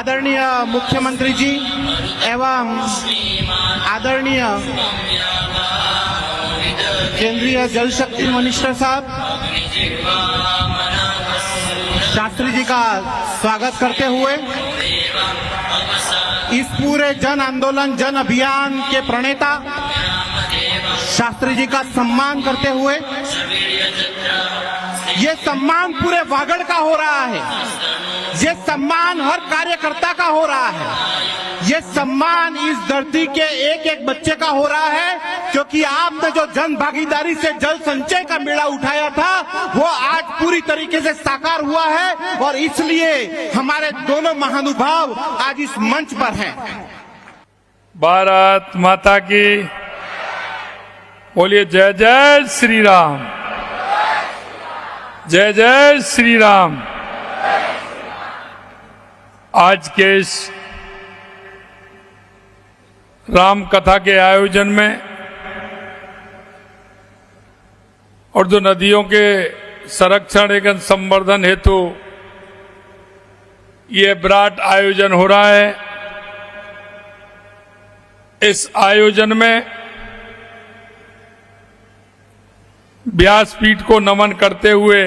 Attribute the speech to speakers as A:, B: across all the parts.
A: आदरणीय मुख्यमंत्री जी एवं आदरणीय केंद्रीय जल शक्ति मिनिस्टर साहब, शास्त्री जी का स्वागत करते हुए इस पूरे जन आंदोलन जन अभियान के प्रणेता शास्त्री जी का सम्मान करते हुए, ये सम्मान पूरे वागड़ का हो रहा है, ये सम्मान हर कार्यकर्ता का हो रहा है, ये सम्मान इस धरती के एक एक बच्चे का हो रहा है, क्योंकि आपने जो जन भागीदारी से जल संचय का बीड़ा उठाया था वो आज पूरी तरीके से साकार हुआ है और इसलिए हमारे दोनों महानुभाव आज इस मंच पर हैं।
B: भारत माता की बोलिए, जय जय श्री राम, जय जय श्री राम। आज के इस राम कथा के आयोजन में और जो नदियों के संरक्षण एवं संवर्धन हेतु ये विराट आयोजन हो रहा है, इस आयोजन में व्यासपीठ को नमन करते हुए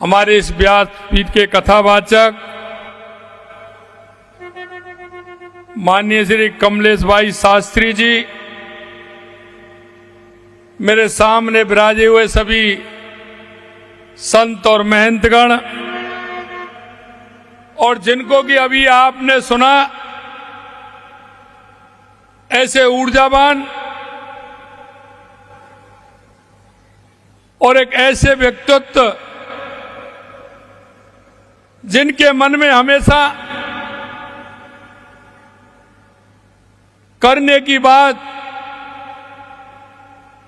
B: हमारे इस व्यासपीठ के कथावाचक माननीय श्री कमलेश भाई शास्त्री जी, मेरे सामने विराजे हुए सभी संत और महंतगण, और जिनको कि अभी आपने सुना, ऐसे ऊर्जावान और एक ऐसे व्यक्तित्व जिनके मन में हमेशा करने की बात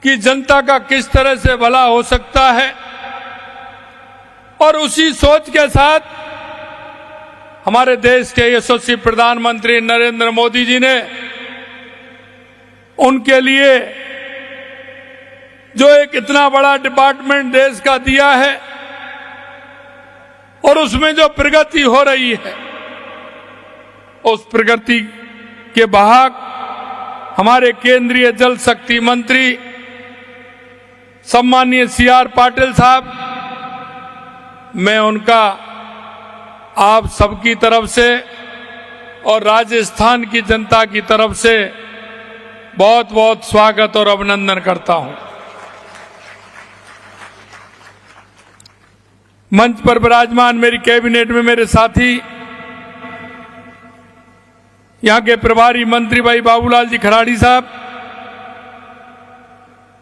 B: कि जनता का किस तरह से भला हो सकता है, और उसी सोच के साथ हमारे देश के यशस्वी प्रधानमंत्री नरेंद्र मोदी जी ने उनके लिए जो एक इतना बड़ा डिपार्टमेंट देश का दिया है और उसमें जो प्रगति हो रही है, उस प्रगति के वाहक हमारे केंद्रीय जल शक्ति मंत्री सम्माननीय CR पाटिल साहब, मैं उनका आप सबकी तरफ से और राजस्थान की जनता की तरफ से बहुत बहुत स्वागत और अभिनंदन करता हूं। मंच पर विराजमान मेरी कैबिनेट में मेरे साथी, यहां के प्रभारी मंत्री भाई बाबूलाल जी खराड़ी साहब,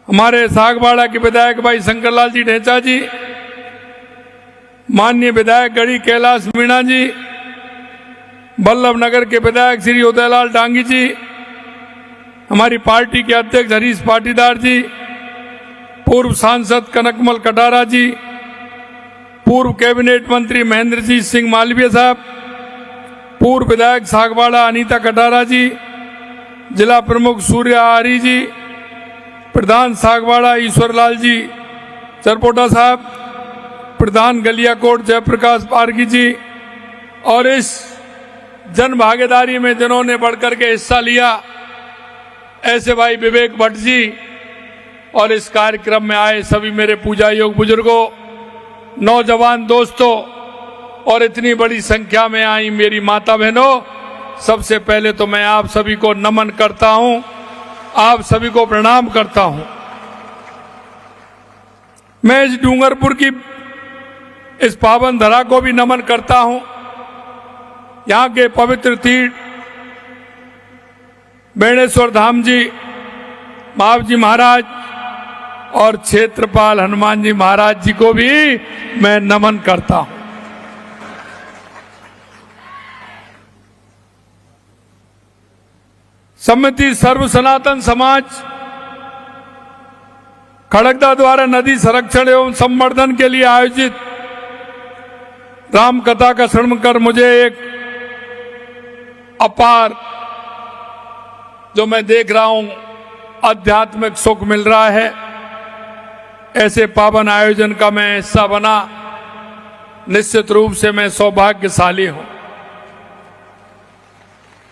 B: हमारे सागवाड़ा के विधायक भाई शंकरलाल जी ढेंचा जी, माननीय विधायक गढ़ी कैलाश मीणा जी, बल्लभ नगर के विधायक श्री उदयलाल डांगी जी, हमारी पार्टी के अध्यक्ष हरीश पाटीदार जी, पूर्व सांसद कनकमल कटारा जी, पूर्व कैबिनेट मंत्री महेंद्रजीत सिंह मालवीय साहब, पूर्व विधायक सागवाड़ा अनीता कटारा जी, जिला प्रमुख सूर्य आर्य जी, प्रधान सागवाड़ा ईश्वरलाल जी चरपोटा साहब, प्रधान गलियाकोट जयप्रकाश पारगी जी, और इस जन भागीदारी में जिन्होंने बढ़कर के हिस्सा लिया ऐसे भाई विवेक भट्ट जी, और इस कार्यक्रम में आए सभी मेरे पूजा योग बुजुर्गों, नौजवान दोस्तों और इतनी बड़ी संख्या में आई मेरी माता बहनों, सबसे पहले तो मैं आप सभी को नमन करता हूं, आप सभी को प्रणाम करता हूं। मैं इस डूंगरपुर की इस पावन धरा को भी नमन करता हूं। यहां के पवित्र तीर्थ बेणेश्वर धाम जी, महावजी महाराज और क्षेत्रपाल हनुमान जी महाराज जी को भी मैं नमन करता हूं। समिति सर्व सनातन समाज खड़गदा द्वारा नदी संरक्षण एवं संवर्धन के लिए आयोजित राम कथा का श्रवण कर मुझे एक अपार जो मैं देख रहा हूं आध्यात्मिक सुख मिल रहा है। ऐसे पावन आयोजन का मैं हिस्सा बना, निश्चित रूप से मैं सौभाग्यशाली हूं।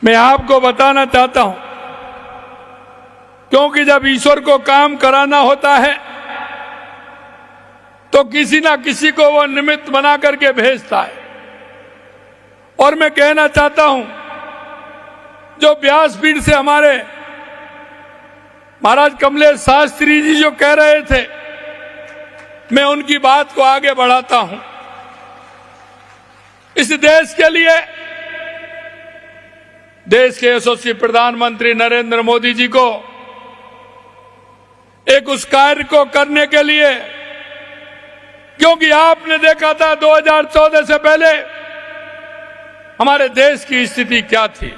B: मैं आपको बताना चाहता हूं, क्योंकि जब ईश्वर को काम कराना होता है तो किसी ना किसी को वो निमित्त बना करके भेजता है। और मैं कहना चाहता हूं, जो व्यासपीठ से हमारे महाराज कमलेश शास्त्री जी जो कह रहे थे, मैं उनकी बात को आगे बढ़ाता हूं। इस देश के लिए, देश के यशस्वी प्रधानमंत्री नरेंद्र मोदी जी को एक उस कार्य को करने के लिए, क्योंकि आपने देखा था 2014 से पहले हमारे देश की स्थिति क्या थी,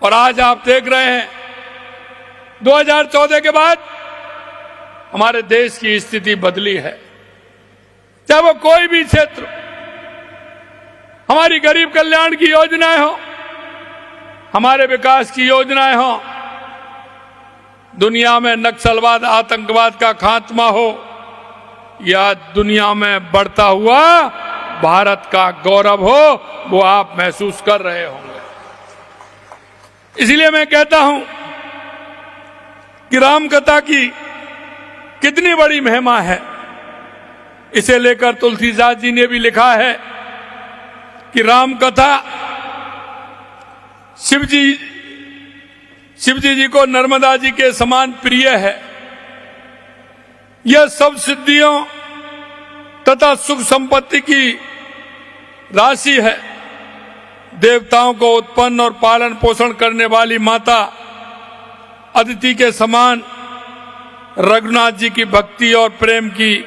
B: और आज आप देख रहे हैं 2014 के बाद हमारे देश की स्थिति बदली है। चाहे वो कोई भी क्षेत्र, हमारी गरीब कल्याण की योजनाएं हो, हमारे विकास की योजनाएं हो, दुनिया में नक्सलवाद आतंकवाद का खात्मा हो, या दुनिया में बढ़ता हुआ भारत का गौरव हो, वो आप महसूस कर रहे होंगे। इसलिए मैं कहता हूं कि राम कथा की कितनी बड़ी महिमा है। इसे लेकर तुलसीदास जी ने भी लिखा है कि राम कथा शिवजी जी को नर्मदा जी के समान प्रिय है। यह सब सिद्धियों तथा सुख संपत्ति की राशि है। देवताओं को उत्पन्न और पालन पोषण करने वाली माता अदिति के समान रघुनाथ जी की भक्ति और प्रेम की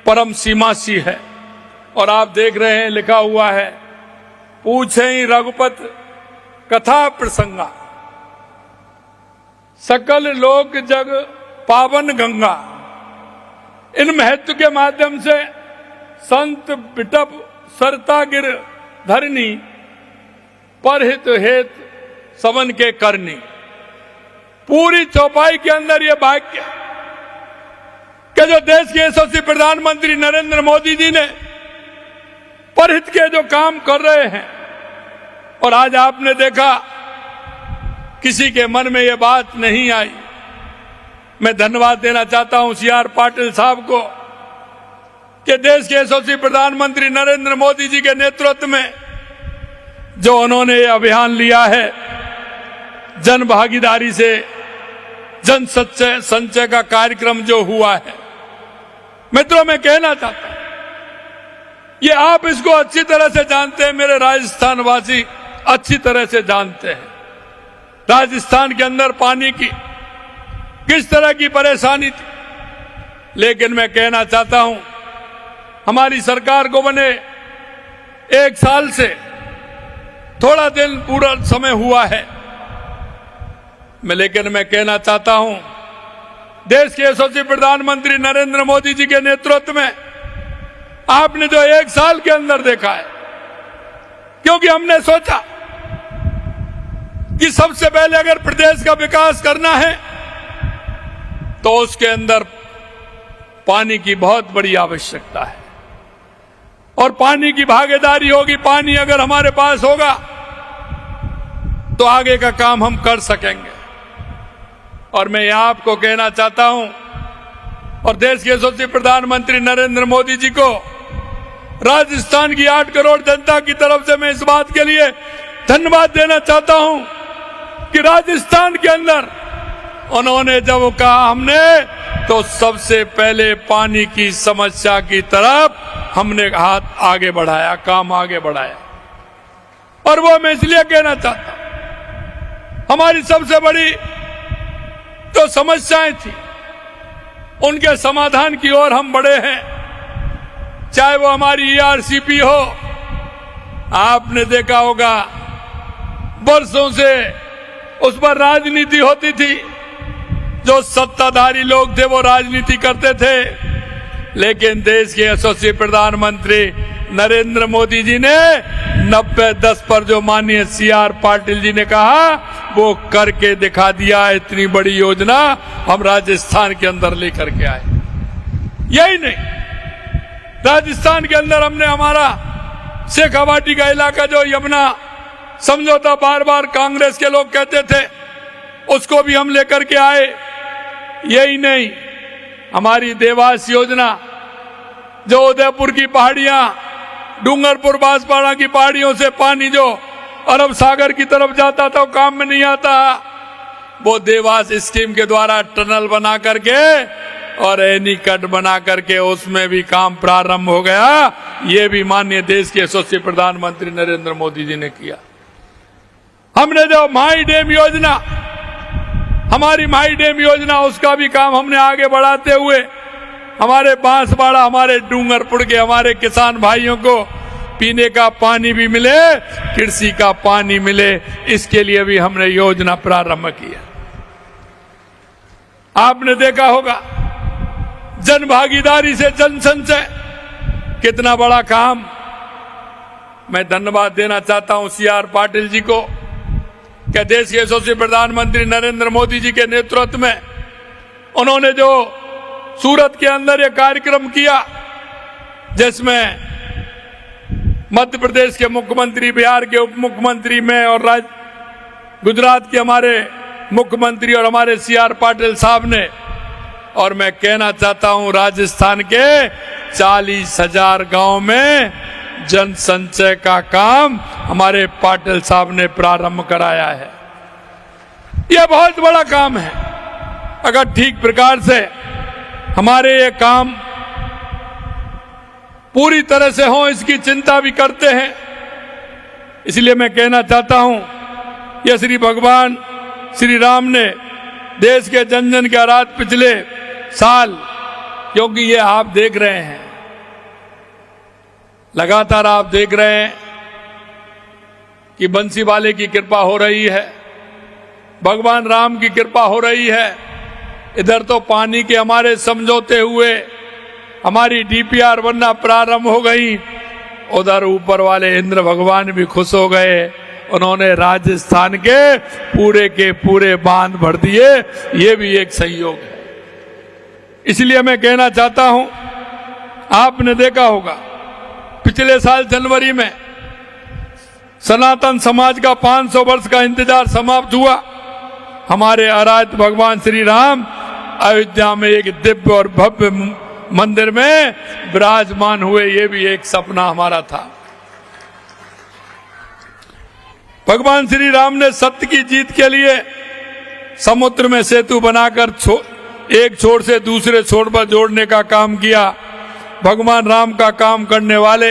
B: परम सीमा सी है। और आप देख रहे हैं, लिखा हुआ है, पूछे ही रघुपत कथा प्रसंगा, सकल लोक जग पावन गंगा। इन महत्व के माध्यम से संत बिटप सरता गिर धरनी, परहित हेत सवन के करनी। पूरी चौपाई के अंदर ये वाक्य कि जो देश के यशस्वी प्रधानमंत्री नरेंद्र मोदी जी ने परहित के जो काम कर रहे हैं, और आज आपने देखा किसी के मन में ये बात नहीं आई। मैं धन्यवाद देना चाहता हूं CR पाटिल साहब को कि देश के यशस्वी प्रधानमंत्री नरेंद्र मोदी जी के नेतृत्व में जो उन्होंने ये अभियान लिया है, जन भागीदारी से जन संचय का कार्यक्रम जो हुआ है। मित्रों, मैं कहना चाहता हूं, ये आप इसको अच्छी तरह से जानते हैं, मेरे राजस्थान वासी अच्छी तरह से जानते हैं राजस्थान के अंदर पानी की किस तरह की परेशानी थी। लेकिन मैं कहना चाहता हूं, हमारी सरकार को बने 1 साल से थोड़ा दिन पूरा समय हुआ है। लेकिन मैं कहना चाहता हूं, देश के यशस्वी प्रधानमंत्री नरेंद्र मोदी जी के नेतृत्व में आपने जो 1 साल के अंदर देखा है, क्योंकि हमने सोचा कि सबसे पहले अगर प्रदेश का विकास करना है तो उसके अंदर पानी की बहुत बड़ी आवश्यकता है, और पानी की भागीदारी होगी। पानी अगर हमारे पास होगा तो आगे का काम हम कर सकेंगे। और मैं यहां आपको कहना चाहता हूं, और देश के यशस्वी प्रधानमंत्री नरेंद्र मोदी जी को राजस्थान की 8 करोड़ जनता की तरफ से मैं इस बात के लिए धन्यवाद देना चाहता हूं कि राजस्थान के अंदर उन्होंने जब कहा हमने, तो सबसे पहले पानी की समस्या की तरफ हमने हाथ आगे बढ़ाया, काम आगे बढ़ाया। और वो मैं इसलिए कहना चाहता हूं, हमारी सबसे बड़ी जो समस्याएं थी उनके समाधान की ओर हम बढ़े हैं। चाहे वो हमारी ERCP हो, आपने देखा होगा वर्षों से उस पर राजनीति होती थी, जो सत्ताधारी लोग थे वो राजनीति करते थे। लेकिन देश के यशस्वी प्रधानमंत्री नरेंद्र मोदी जी ने 90-10 पर जो माननीय CR पाटिल जी ने कहा वो करके दिखा दिया। इतनी बड़ी योजना हम राजस्थान के अंदर लेकर के आए। यही नहीं, राजस्थान के अंदर हमने हमारा शेखावाटी का इलाका जो यमुना समझौता बार बार कांग्रेस के लोग कहते थे, उसको भी हम लेकर के आए। यही नहीं, हमारी देवास योजना जो उदयपुर की पहाड़ियां, डूंगरपुर बांसवाड़ा की पहाड़ियों से पानी जो अरब सागर की तरफ जाता था वो काम में नहीं आता, वो देवास स्कीम के द्वारा टनल बना करके और एनीकट बना करके उसमें भी काम प्रारंभ हो गया। ये भी माननीय देश के यशस्वी प्रधानमंत्री नरेंद्र मोदी जी ने किया। हमने जो माई डैम योजना, हमारी माई डैम योजना, उसका भी काम हमने आगे बढ़ाते हुए हमारे बांसवाड़ा, हमारे डूंगरपुर के हमारे किसान भाइयों को पीने का पानी भी मिले, कृषि का पानी मिले, इसके लिए भी हमने योजना प्रारंभ किया। आपने देखा होगा जन भागीदारी से जन संचय, कितना बड़ा काम। मैं धन्यवाद देना चाहता हूं CR पाटिल जी को, कि देश के यशस्वी प्रधानमंत्री नरेंद्र मोदी जी के नेतृत्व में उन्होंने जो सूरत के अंदर ये कार्यक्रम किया, जिसमें मध्य प्रदेश के मुख्यमंत्री, बिहार के उप मुख्यमंत्री, मैं और गुजरात के हमारे मुख्यमंत्री और हमारे CR पाटिल साहब ने, और मैं कहना चाहता हूं राजस्थान के 40,000 गांव में जन संचय का काम हमारे पाटिल साहब ने प्रारंभ कराया है। यह बहुत बड़ा काम है। अगर ठीक प्रकार से हमारे ये काम पूरी तरह से हो, इसकी चिंता भी करते हैं। इसलिए मैं कहना चाहता हूं, यह श्री भगवान श्री राम ने देश के जन जन के आराध पिछले साल, क्योंकि ये आप देख रहे हैं, लगातार आप देख रहे हैं कि बंसी वाले की कृपा हो रही है, भगवान राम की कृपा हो रही है। इधर तो पानी के हमारे समझौते हुए हमारी DPR बनना प्रारंभ हो गई, उधर ऊपर वाले इंद्र भगवान भी खुश हो गए, उन्होंने राजस्थान के पूरे बांध भर दिए। ये भी एक संयोग है। इसलिए मैं कहना चाहता हूं, आपने देखा होगा पिछले साल जनवरी में सनातन समाज का 500 वर्ष का इंतजार समाप्त हुआ। हमारे आराध्य भगवान श्री राम अयोध्या में एक दिव्य और भव्य मंदिर में विराजमान हुए। ये भी एक सपना हमारा था। भगवान श्री राम ने सत्य की जीत के लिए समुद्र में सेतु बनाकर एक छोर से दूसरे छोर पर जोड़ने का काम किया। भगवान राम का काम करने वाले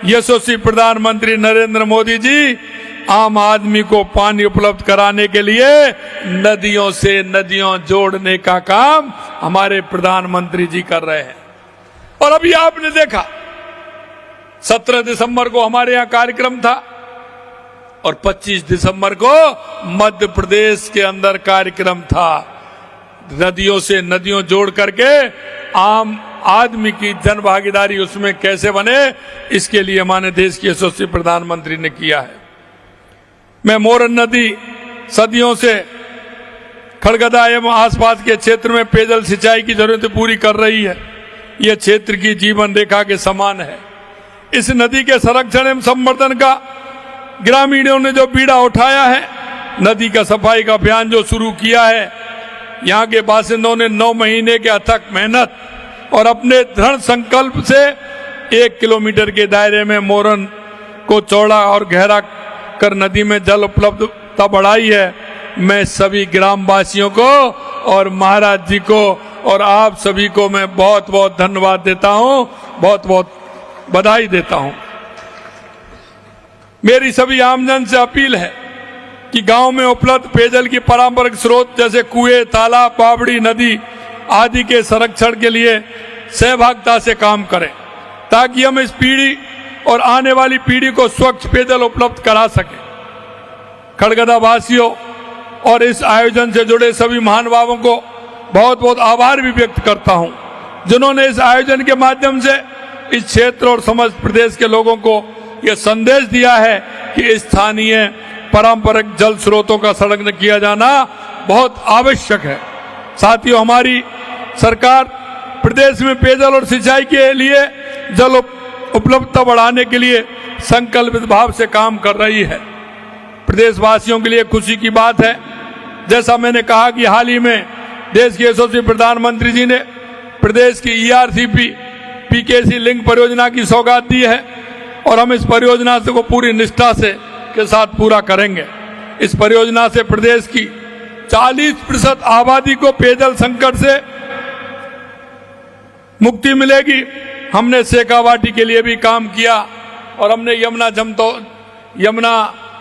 B: यशस्वी प्रधानमंत्री नरेंद्र मोदी जी आम आदमी को पानी उपलब्ध कराने के लिए नदियों से नदियों जोड़ने का काम हमारे प्रधानमंत्री जी कर रहे हैं। और अभी आपने देखा 17 दिसंबर को हमारे यहाँ कार्यक्रम था और 25 दिसंबर को मध्य प्रदेश के अंदर कार्यक्रम था। नदियों से नदियों जोड़ करके आम आदमी की जन भागीदारी उसमें कैसे बने, इसके लिए हमारे देश के यशस्वी प्रधानमंत्री ने किया है। मैं मोरन नदी सदियों से खड़गदा एवं आसपास के क्षेत्र में पेयजल सिंचाई की जरूरतें पूरी कर रही है। यह क्षेत्र की जीवन रेखा के समान है। इस नदी के संरक्षण एवं संवर्धन का ग्रामीणों ने जो बीड़ा उठाया है, नदी का सफाई का अभियान जो शुरू किया है, यहाँ के बासिंदों ने 9 महीने के अथक मेहनत और अपने दृढ़ संकल्प से 1 किलोमीटर के दायरे में मोरन को चौड़ा और गहरा कर नदी में जल उपलब्धता बढ़ाई है। मैं सभी ग्रामवासियों को और महाराज जी को और आप सभी को मैं बहुत बहुत धन्यवाद देता हूं, बहुत बहुत बधाई देता हूं। मेरी सभी आमजन से अपील है कि गांव में उपलब्ध पेयजल की पारंपरिक स्रोत जैसे कुएं, तालाब, बावड़ी, नदी आदि के संरक्षण के लिए सहभागिता से काम करें, ताकि हम इस पीढ़ी और आने वाली पीढ़ी को स्वच्छ पेयजल उपलब्ध करा सकें। खड़गदा वासियों और इस आयोजन से जुड़े सभी महानुभावों को बहुत बहुत आभार भी व्यक्त करता हूं, जिन्होंने इस आयोजन के माध्यम से इस क्षेत्र और समस्त प्रदेश के लोगों को यह संदेश दिया है कि स्थानीय पारंपरिक जल स्रोतों का संरक्षण किया जाना बहुत आवश्यक है। साथियों, हमारी सरकार प्रदेश में पेयजल और सिंचाई के लिए जल उपलब्धता बढ़ाने के लिए संकल्पित भाव से काम कर रही है। प्रदेशवासियों के लिए खुशी की बात है, जैसा मैंने कहा कि हाल ही में देश के यशस्वी प्रधानमंत्री जी ने प्रदेश की ERCP PKC लिंक परियोजना की सौगात दी है और हम इस परियोजना को पूरी निष्ठा से के साथ पूरा करेंगे। इस परियोजना से प्रदेश की 40% आबादी को पेयजल संकट से मुक्ति मिलेगी। हमने शेखावाटी के लिए भी काम किया और हमने यमुना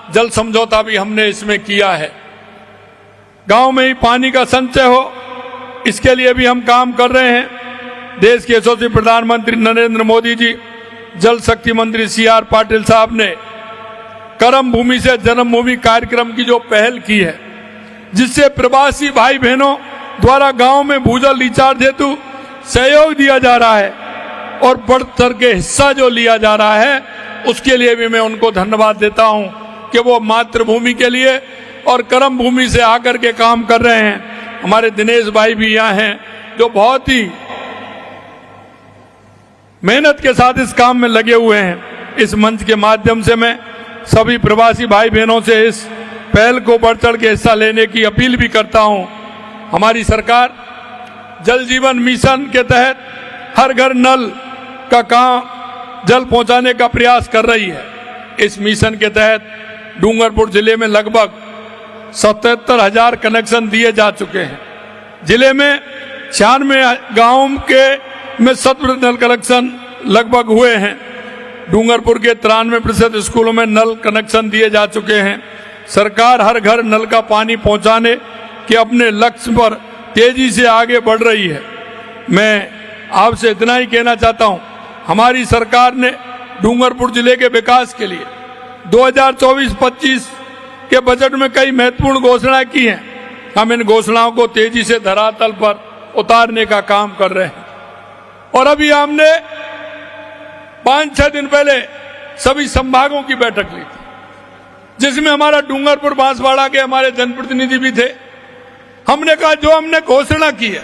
B: जल समझौता भी हमने इसमें किया है। गांव में ही पानी का संचय हो, इसके लिए भी हम काम कर रहे हैं। देश के यशस्वी प्रधानमंत्री नरेंद्र मोदी जी, जल शक्ति मंत्री CR पाटिल साहब ने कर्म भूमि से जन्मभूमि कार्यक्रम की जो पहल की है, जिससे प्रवासी भाई बहनों द्वारा गांव में भूजल रिचार्ज हेतु सहयोग दिया जा रहा है और बढ़ चढ़ के हिस्सा जो लिया जा रहा है, उसके लिए भी मैं उनको धन्यवाद देता हूं कि वो मातृभूमि के लिए और कर्म भूमि से आकर के काम कर रहे हैं। हमारे दिनेश भाई भी यहाँ हैं जो बहुत ही मेहनत के साथ इस काम में लगे हुए हैं। इस मंच के माध्यम से मैं सभी प्रवासी भाई बहनों से इस पहल को बढ़ चढ़ के हिस्सा लेने की अपील भी करता हूं। हमारी सरकार जल जीवन मिशन के तहत हर घर नल का काम जल पहुंचाने का प्रयास कर रही है। इस मिशन के तहत डूंगरपुर जिले में लगभग 77,000 कनेक्शन दिए जा चुके हैं। जिले में 96 गांव के में 100% नल कनेक्शन लगभग हुए हैं। डूंगरपुर के 93% स्कूलों में नल कनेक्शन दिए जा चुके हैं। सरकार हर घर नल का पानी पहुंचाने के अपने लक्ष्य पर तेजी से आगे बढ़ रही है। मैं आपसे इतना ही कहना चाहता हूं, हमारी सरकार ने डूंगरपुर जिले के विकास के लिए 2024-25 के बजट में कई महत्वपूर्ण घोषणाएं की हैं। हम इन घोषणाओं को तेजी से धरातल पर उतारने का काम कर रहे हैं और अभी हमने 5-6 दिन पहले सभी संभागों की बैठक ली थी, जिसमें हमारा डूंगरपुर बांसवाड़ा के हमारे जनप्रतिनिधि भी थे। हमने कहा जो हमने घोषणा की है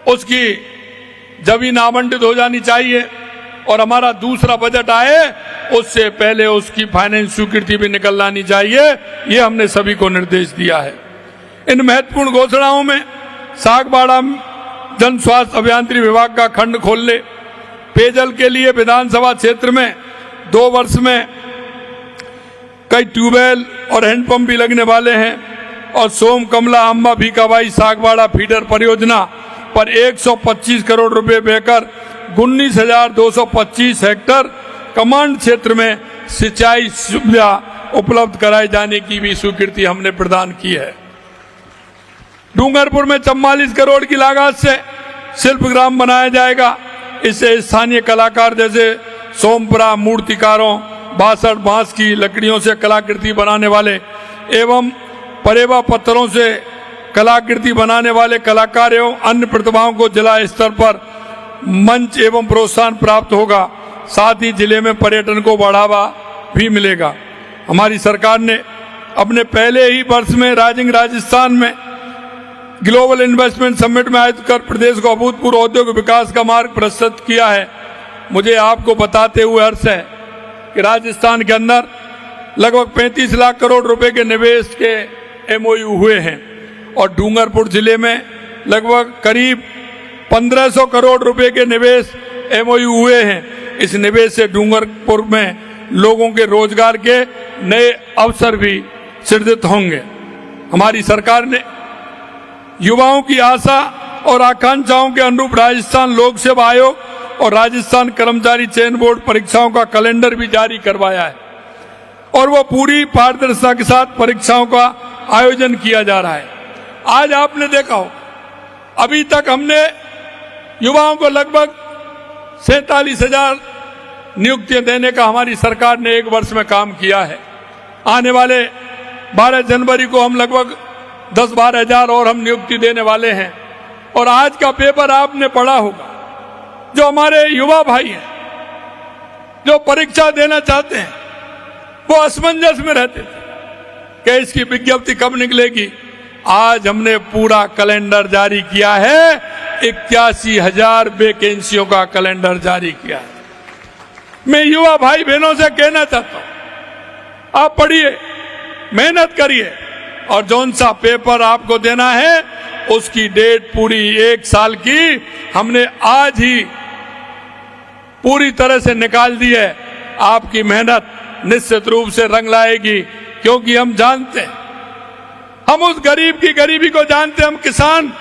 B: उसकी जमीन आवंटित हो जानी चाहिए और हमारा दूसरा बजट आए उससे पहले उसकी फाइनेंस स्वीकृति भी निकल लानी चाहिए। ये हमने सभी को निर्देश दिया है। इन महत्वपूर्ण घोषणाओं में सागबाड़ा जन स्वास्थ्य अभियांत्रिकी विभाग का खंड खोलने, पेयजल के लिए विधानसभा क्षेत्र में 2 वर्ष में कई ट्यूबवेल और हैंडपंप भी लगने वाले हैं और सोम कमला अम्बा भीकाबाई सागबाड़ा फीडर परियोजना पर 125 करोड़ रुपए देकर 19,225 हेक्टेयर कमांड क्षेत्र में सिंचाई सुविधा उपलब्ध कराए जाने की भी स्वीकृति हमने प्रदान की है। डूंगरपुर में 44 करोड़ की लागत से शिल्पग्राम बनाया जाएगा। इससे स्थानीय कलाकार जैसे सोमपुरा मूर्तिकारों, बासठ बांस की लकड़ियों से कलाकृति बनाने वाले एवं परेवा पत्थरों से कलाकृति बनाने वाले कलाकार एवं अन्य प्रतिभाओं को जिला स्तर पर मंच एवं प्रोत्साहन प्राप्त होगा। साथ ही जिले में पर्यटन को बढ़ावा भी मिलेगा। हमारी सरकार ने अपने पहले ही वर्ष में राजस्थान में ग्लोबल इन्वेस्टमेंट समिट में आयोजित कर प्रदेश को अभूतपूर्व औद्योगिक विकास का मार्ग प्रशस्त किया है। मुझे आपको बताते हुए हर्ष है कि राजस्थान के अंदर लगभग 35 लाख करोड़ रुपए के निवेश के MOU हुए हैं और डूंगरपुर जिले में लगभग करीब 1500 करोड़ रुपए के निवेश MOU हुए हैं। इस निवेश से डूंगरपुर में लोगों के रोजगार के नए अवसर भी सृजित होंगे। हमारी सरकार ने युवाओं की आशा और आकांक्षाओं के अनुरूप राजस्थान लोक सेवा आयोग और राजस्थान कर्मचारी चयन बोर्ड परीक्षाओं का कैलेंडर भी जारी करवाया है और वो पूरी पारदर्शिता के साथ परीक्षाओं का आयोजन किया जा रहा है। आज आपने देखा हो, अभी तक हमने युवाओं को लगभग 47,000 नियुक्तियां देने का हमारी सरकार ने 1 वर्ष में काम किया है। आने वाले 12 जनवरी को हम लगभग 10-12 हजार और हम नियुक्ति देने वाले हैं। और आज का पेपर आपने पढ़ा होगा, जो हमारे युवा भाई हैं जो परीक्षा देना चाहते हैं वो असमंजस में रहते थे कि इसकी विज्ञप्ति कब निकलेगी। आज हमने पूरा कैलेंडर जारी किया है। 81,000 वैकेंसियों का कैलेंडर जारी किया है। मैं युवा भाई बहनों से कहना चाहता हूं, आप पढ़िए, मेहनत करिए, और जौन सा पेपर आपको देना है उसकी डेट पूरी 1 साल की हमने आज ही पूरी तरह से निकाल दी है। आपकी मेहनत निश्चित रूप से रंग लाएगी, क्योंकि हम जानते हैं, हम उस गरीब की गरीबी को जानते हैं। हम किसान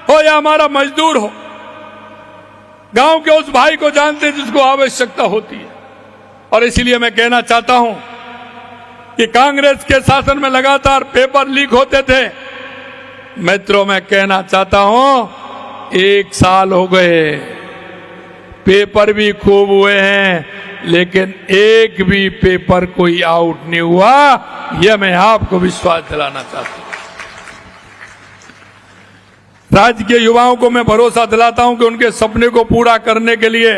B: हो या हमारा मजदूर हो, गांव के उस भाई को जानते हैं जिसको आवश्यकता होती है। और इसीलिए मैं कहना चाहता हूं कि कांग्रेस के शासन में लगातार पेपर लीक होते थे। मित्रों, मैं कहना चाहता हूं 1 साल हो गए, पेपर भी खूब हुए हैं, लेकिन एक भी पेपर कोई आउट नहीं हुआ। यह मैं आपको विश्वास दिलाना चाहता हूं। राज्य के युवाओं को मैं भरोसा दिलाता हूं कि उनके सपने को पूरा करने के लिए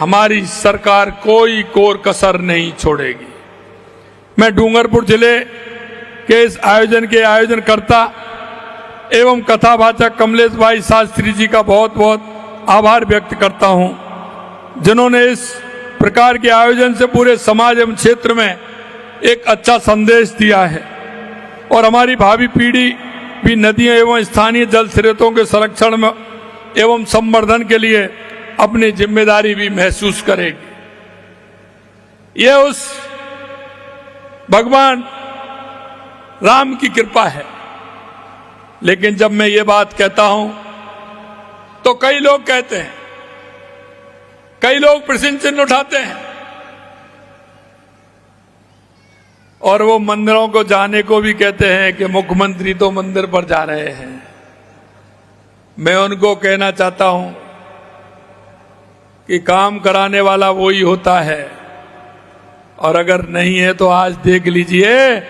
B: हमारी सरकार कोई कोर कसर नहीं छोड़ेगी। मैं डूंगरपुर जिले के इस आयोजन के आयोजनकर्ता एवं कथावाचक कमलेश भाई शास्त्री जी का बहुत बहुत आभार व्यक्त करता हूं, जिन्होंने इस प्रकार के आयोजन से पूरे समाज एवं क्षेत्र में एक अच्छा संदेश दिया है और हमारी भावी पीढ़ी भी नदियों एवं स्थानीय जल स्रोतों के संरक्षण में एवं संवर्धन के लिए अपनी जिम्मेदारी भी महसूस करेगी। यह उस भगवान राम की कृपा है। लेकिन जब मैं ये बात कहता हूं तो कई लोग कहते हैं, कई लोग प्रश्न चिन्ह उठाते हैं और वो मंदिरों को जाने को भी कहते हैं कि मुख्यमंत्री तो मंदिर पर जा रहे हैं। मैं उनको कहना चाहता हूं कि काम कराने वाला वही होता है, और अगर नहीं है तो आज देख लीजिए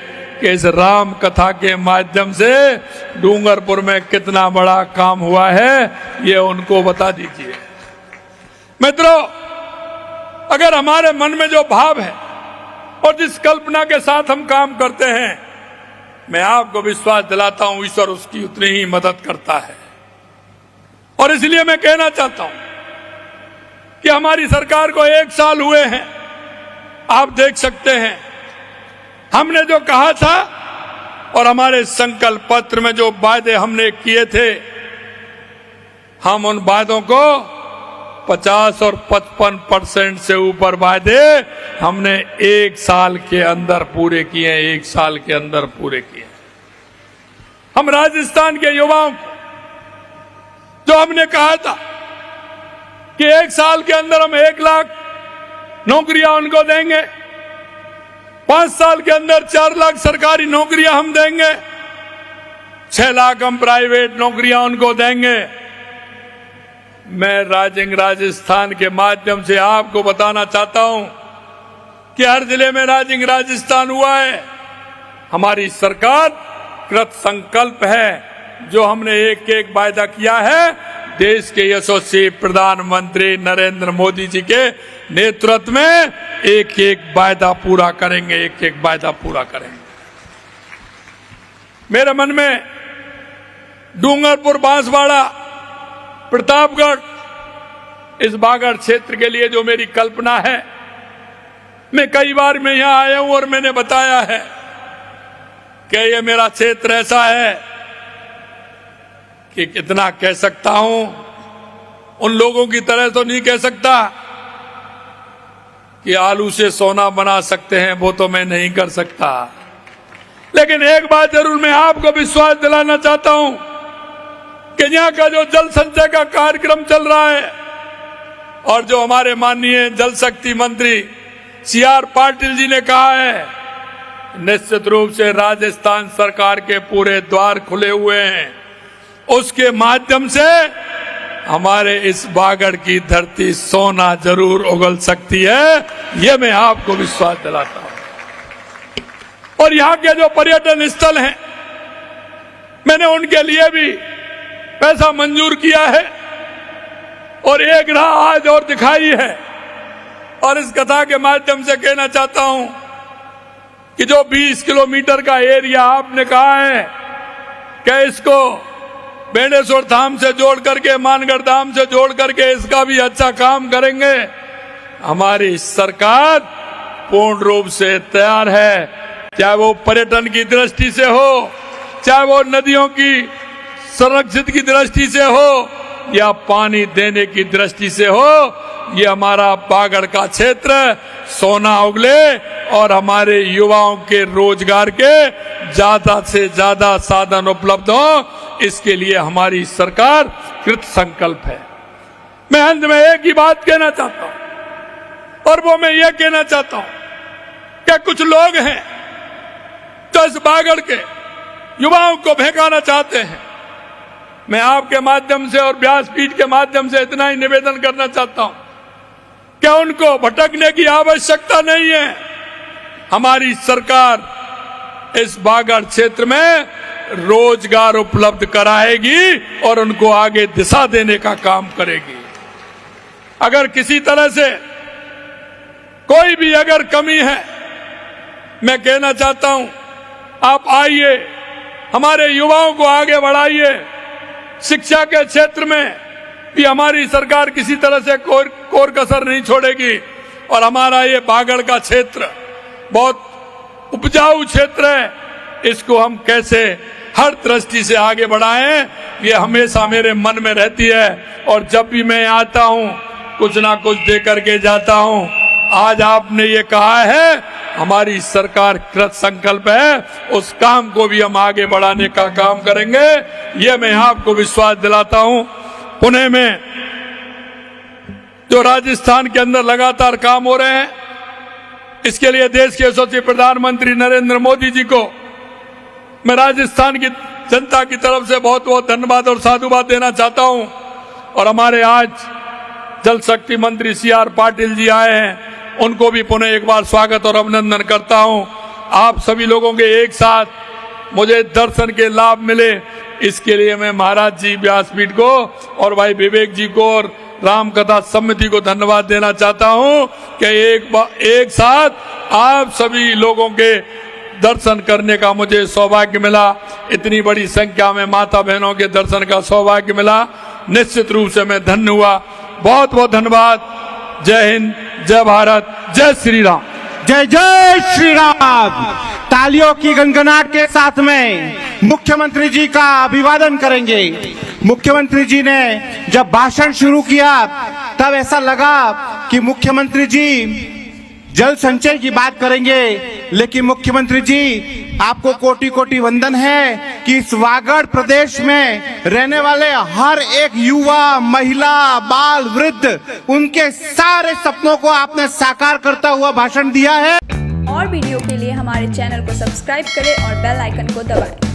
B: कि इस राम कथा के माध्यम से डूंगरपुर में कितना बड़ा काम हुआ है, ये उनको बता दीजिए। मित्रों, अगर हमारे मन में जो भाव है और जिस कल्पना के साथ हम काम करते हैं, मैं आपको विश्वास दिलाता हूं ईश्वर उसकी उतनी ही मदद करता है। और इसलिए मैं कहना चाहता हूं कि हमारी सरकार को 1 साल हुए हैं। आप देख सकते हैं हमने जो कहा था और हमारे संकल्प पत्र में जो वायदे हमने किए थे, हम उन वायदों को 50 और 55% से ऊपर वायदे हमने 1 साल के अंदर पूरे किए, 1 साल के अंदर पूरे किए। हम राजस्थान के युवाओं को जो हमने कहा था कि 1 साल के अंदर हम 1 लाख नौकरियां उनको देंगे, 5 साल के अंदर 4 लाख सरकारी नौकरियां हम देंगे, 6 लाख हम प्राइवेट नौकरियां उनको देंगे। मैं राजस्थान के माध्यम से आपको बताना चाहता हूं कि हर जिले में राजस्थान हुआ है। हमारी सरकार कृत संकल्प है, जो हमने एक एक वायदा किया है, देश के यशस्वी प्रधानमंत्री नरेंद्र मोदी जी के नेतृत्व में एक एक वायदा पूरा करेंगे, एक एक वायदा पूरा करेंगे। मेरे मन में डूंगरपुर, बांसवाड़ा, प्रतापगढ़, इस बागड़ क्षेत्र के लिए जो मेरी कल्पना है, मैं कई बार मैं यहां आया हूं और मैंने बताया है कि ये मेरा क्षेत्र ऐसा है कि कितना कह सकता हूं, उन लोगों की तरह तो नहीं कह सकता कि आलू से सोना बना सकते हैं, वो तो मैं नहीं कर सकता। लेकिन एक बात जरूर मैं आपको विश्वास दिलाना चाहता हूं कि यहां का जो जल संचय का कार्यक्रम चल रहा है और जो हमारे माननीय जल शक्ति मंत्री CR पाटिल जी ने कहा है, निश्चित रूप से राजस्थान सरकार के पूरे द्वार खुले हुए हैं। उसके माध्यम से हमारे इस बागड़ की धरती सोना जरूर उगल सकती है, यह मैं आपको विश्वास दिलाता हूं। और यहां के जो पर्यटन स्थल हैं, मैंने उनके लिए भी पैसा मंजूर किया है और एक राह आज और दिखाई है। और इस कथा के माध्यम से कहना चाहता हूं कि जो 20 किलोमीटर का एरिया आपने कहा है कि इसको बेणेश्वर धाम से जोड़ करके, मानगढ़ धाम से जोड़ करके इसका भी अच्छा काम करेंगे। हमारी सरकार पूर्ण रूप से तैयार है, चाहे वो पर्यटन की दृष्टि से हो, चाहे वो नदियों की संरक्षित की दृष्टि से हो, या पानी देने की दृष्टि से हो। ये हमारा बागड़ का क्षेत्र सोना उगले और हमारे युवाओं के रोजगार के ज्यादा से ज्यादा साधन उपलब्ध हो, इसके लिए हमारी सरकार कृत संकल्प है। मैं अंत में एक ही बात कहना चाहता हूं, और वो मैं ये कहना चाहता हूं कि कुछ लोग हैं जो इस बागड़ के युवाओं को भड़काना चाहते हैं। मैं आपके माध्यम से और व्यासपीठ के माध्यम से इतना ही निवेदन करना चाहता हूं कि उनको भटकने की आवश्यकता नहीं है। हमारी सरकार इस बागड़ क्षेत्र में रोजगार उपलब्ध कराएगी और उनको आगे दिशा देने का काम करेगी। अगर किसी तरह से कोई भी अगर कमी है, मैं कहना चाहता हूं आप आइए, हमारे युवाओं को आगे बढ़ाइए। शिक्षा के क्षेत्र में भी हमारी सरकार किसी तरह से कोर कसर नहीं छोड़ेगी। और हमारा ये बागड़ का क्षेत्र बहुत उपजाऊ क्षेत्र है, इसको हम कैसे हर दृष्टि से आगे बढ़ाएं, ये हमेशा मेरे मन में रहती है। और जब भी मैं आता हूं कुछ ना कुछ दे करके जाता हूं। आज आपने ये कहा है, हमारी सरकार कृत संकल्प है, उस काम को भी हम आगे बढ़ाने का काम करेंगे, ये मैं आपको विश्वास दिलाता हूं। पुणे में जो राजस्थान के अंदर लगातार काम हो रहे हैं, इसके लिए देश के यशस्वी प्रधानमंत्री नरेंद्र मोदी जी को मैं राजस्थान की जनता की तरफ से बहुत बहुत धन्यवाद और साधुवाद देना चाहता हूं। और हमारे आज जल शक्ति मंत्री CR पाटिल जी आए हैं, उनको भी पुनः एक बार स्वागत और अभिनंदन करता हूं। आप सभी लोगों के एक साथ मुझे दर्शन के लाभ मिले, इसके लिए मैं महाराज जी व्यासपीठ को और भाई विवेक जी को और राम कथा समिति को धन्यवाद देना चाहता हूं कि एक साथ आप सभी लोगों के दर्शन करने का मुझे सौभाग्य मिला। इतनी बड़ी संख्या में माता बहनों के दर्शन का सौभाग्य मिला, निश्चित रूप से मैं धन्य हुआ। बहुत बहुत धन्यवाद। जय हिंद, जय भारत, जय श्री राम।
A: जय जय श्री राम। तालियों की गनगनाहट के साथ में मुख्यमंत्री जी का अभिवादन करेंगे। मुख्यमंत्री जी ने जब भाषण शुरू किया तब ऐसा लगा कि मुख्यमंत्री जी जल संचय की बात करेंगे, लेकिन मुख्यमंत्री जी आपको कोटि कोटि वंदन है कि इस वागड़ प्रदेश में रहने वाले हर एक युवा, महिला, बाल, वृद्ध, उनके सारे सपनों को आपने साकार करता हुआ भाषण दिया है।
C: और वीडियो के लिए हमारे चैनल को सब्सक्राइब करें और बेल आइकन को दबाएं।